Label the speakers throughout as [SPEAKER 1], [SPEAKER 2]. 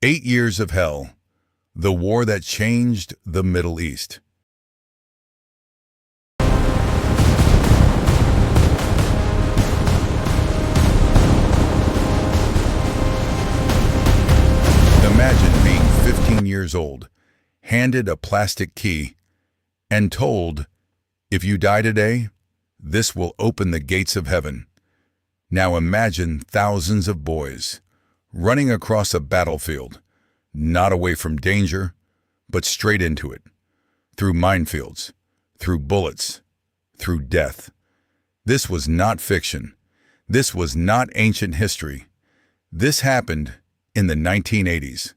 [SPEAKER 1] 8 years of hell, the war that changed the Middle East. Imagine being 15 years old, handed a plastic key, and told, if you die today, this will open the gates of heaven. Now imagine thousands of boys running across a battlefield, not away from danger, but straight into it, through minefields, through bullets, through death. This was not fiction. This was not ancient history. This happened in the 1980s.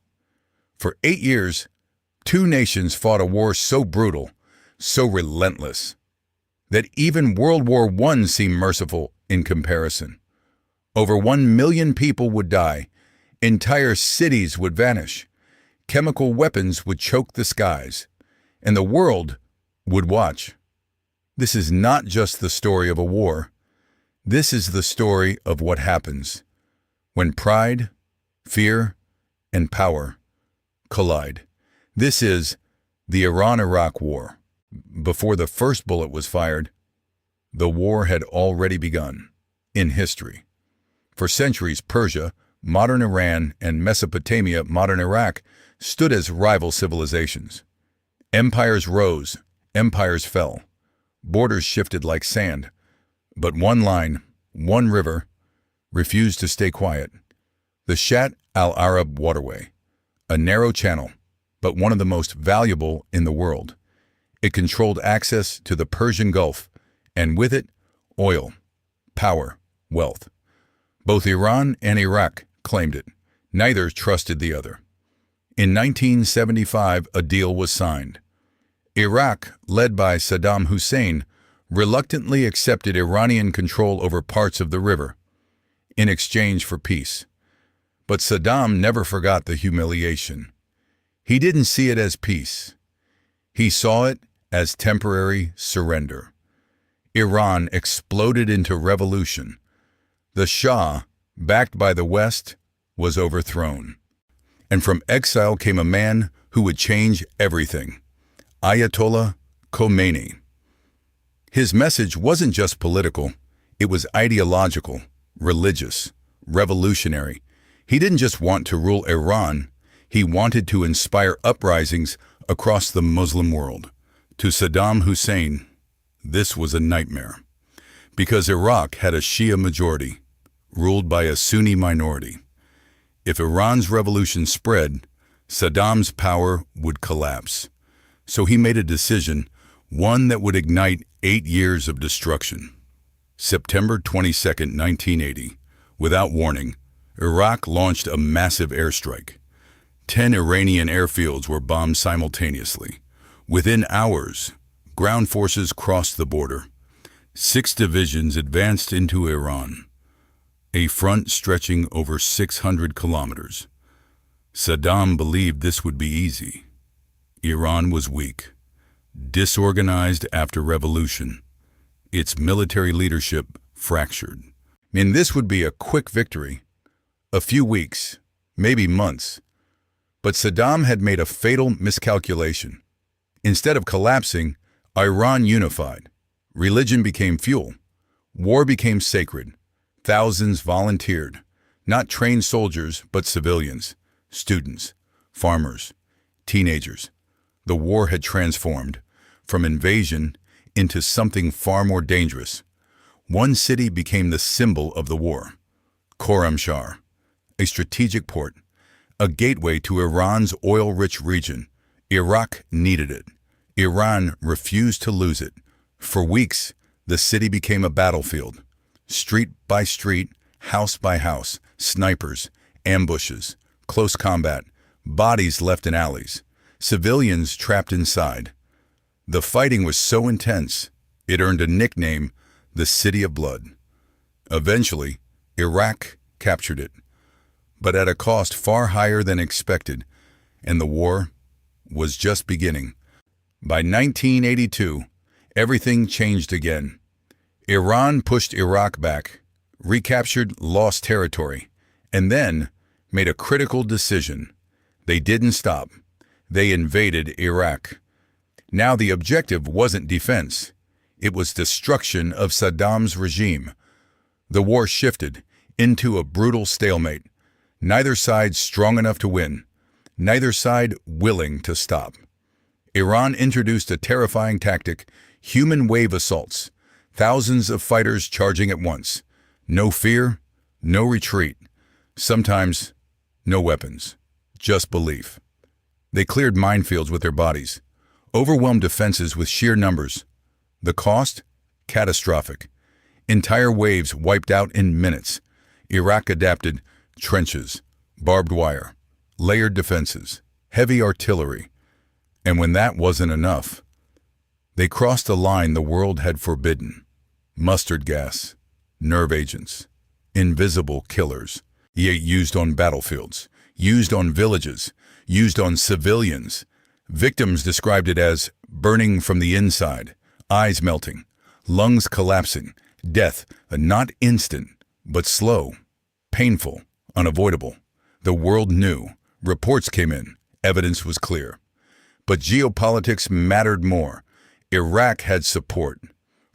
[SPEAKER 1] For 8 years, two nations fought a war so brutal, so relentless, that even World War I seemed merciful in comparison. Over 1 million people would die. Entire cities would vanish. Chemical weapons would choke the skies, and the world would watch. This is not just the story of a war. This is the story of what happens when pride, fear, and power collide. This is the Iran-Iraq War. Before the first bullet was fired, the war had already begun in history. For centuries, Persia, modern Iran, and Mesopotamia, modern Iraq, stood as rival civilizations. Empires rose, empires fell. Borders shifted like sand. But one line, one river, refused to stay quiet. The Shatt al-Arab waterway, a narrow channel, but one of the most valuable in the world. It controlled access to the Persian Gulf, and with it, oil, power, wealth. Both Iran and Iraq claimed it. Neither trusted the other. In 1975, a deal was signed. Iraq, led by Saddam Hussein, reluctantly accepted Iranian control over parts of the river in exchange for peace. But Saddam never forgot the humiliation. He didn't see it as peace. He saw it as temporary surrender. Iran exploded into revolution. The Shah, backed by the West, was overthrown. And from exile came a man who would change everything, Ayatollah Khomeini. His message wasn't just political, it was ideological, religious, revolutionary. He didn't just want to rule Iran, he wanted to inspire uprisings across the Muslim world. To Saddam Hussein, this was a nightmare, because Iraq had a Shia majority, ruled by a Sunni minority. If Iran's revolution spread, Saddam's power would collapse. So he made a decision, one that would ignite 8 years of destruction. September 22, 1980, without warning, Iraq launched a massive airstrike. 10 Iranian airfields were bombed simultaneously. Within hours, ground forces crossed the border. 6 divisions advanced into Iran, a front stretching over 600 kilometers. Saddam believed this would be easy. Iran was weak, disorganized after revolution. Its military leadership fractured. And this would be a quick victory, a few weeks, maybe months. But Saddam had made a fatal miscalculation. Instead of collapsing, Iran unified. Religion became fuel. War became sacred. Thousands volunteered, not trained soldiers, but civilians, students, farmers, teenagers. The war had transformed from invasion into something far more dangerous. One city became the symbol of the war, Khorramshahr, a strategic port, a gateway to Iran's oil-rich region. Iraq needed it. Iran refused to lose it. For weeks, the city became a battlefield. Street by street, house by house, snipers, ambushes, close combat, bodies left in alleys, civilians trapped inside. The fighting was so intense, it earned a nickname, the City of Blood. Eventually, Iraq captured it, but at a cost far higher than expected, and the war was just beginning. By 1982, everything changed again. Iran pushed Iraq back, recaptured lost territory, and then made a critical decision. They didn't stop. They invaded Iraq. Now the objective wasn't defense. It was destruction of Saddam's regime. The war shifted into a brutal stalemate. Neither side strong enough to win. Neither side willing to stop. Iran introduced a terrifying tactic, human wave assaults. Thousands of fighters charging at once. No fear, no retreat. Sometimes, no weapons. Just belief. They cleared minefields with their bodies. Overwhelmed defenses with sheer numbers. The cost? Catastrophic. Entire waves wiped out in minutes. Iraq adapted trenches, barbed wire, layered defenses, heavy artillery. And when that wasn't enough, they crossed a line the world had forbidden. Mustard gas, nerve agents, invisible killers, yet used on battlefields, used on villages, used on civilians. Victims described it as burning from the inside, eyes melting, lungs collapsing, death not instant, but slow, painful, unavoidable. The world knew. Reports came in. Evidence was clear. But geopolitics mattered more. Iraq had support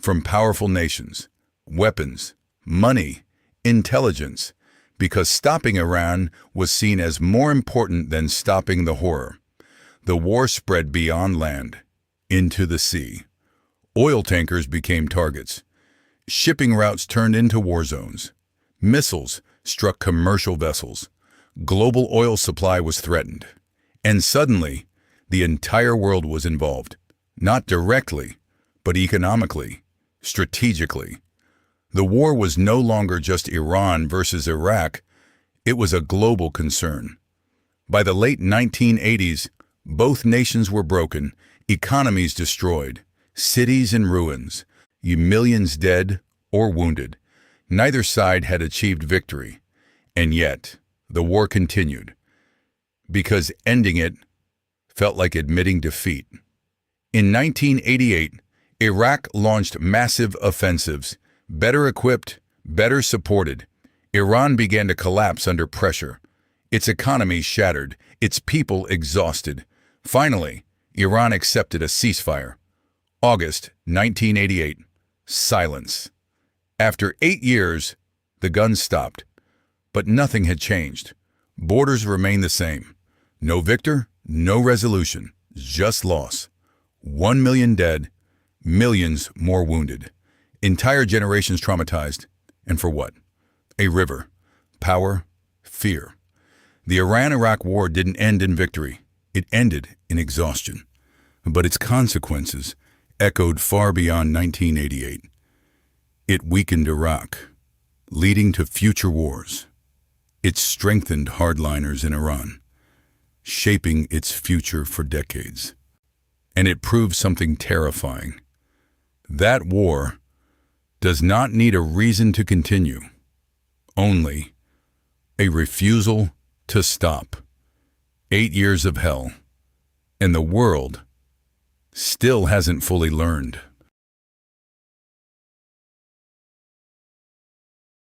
[SPEAKER 1] from powerful nations, weapons, money, intelligence, because stopping Iran was seen as more important than stopping the horror. The war spread beyond land, into the sea. Oil tankers became targets. Shipping routes turned into war zones. Missiles struck commercial vessels. Global oil supply was threatened. And suddenly, the entire world was involved. Not directly, but economically, strategically. The war was no longer just Iran versus Iraq. It was a global concern. By the late 1980s, both nations were broken, economies destroyed, cities in ruins, millions dead or wounded. Neither side had achieved victory. And yet, the war continued. Because ending it felt like admitting defeat. In 1988, Iraq launched massive offensives, better equipped, better supported. Iran began to collapse under pressure. Its economy shattered, its people exhausted. Finally, Iran accepted a ceasefire. August 1988. Silence. After 8 years, the guns stopped. But nothing had changed. Borders remained the same. No victor, no resolution, just loss. 1 million dead, millions more wounded. Entire generations traumatized. And for what? A river. Power. Fear. The Iran-Iraq war didn't end in victory. It ended in exhaustion. But its consequences echoed far beyond 1988. It weakened Iraq, leading to future wars. It strengthened hardliners in Iran, shaping its future for decades. And it proved something terrifying. That war does not need a reason to continue, only a refusal to stop. 8 years of hell, and the world still hasn't fully learned.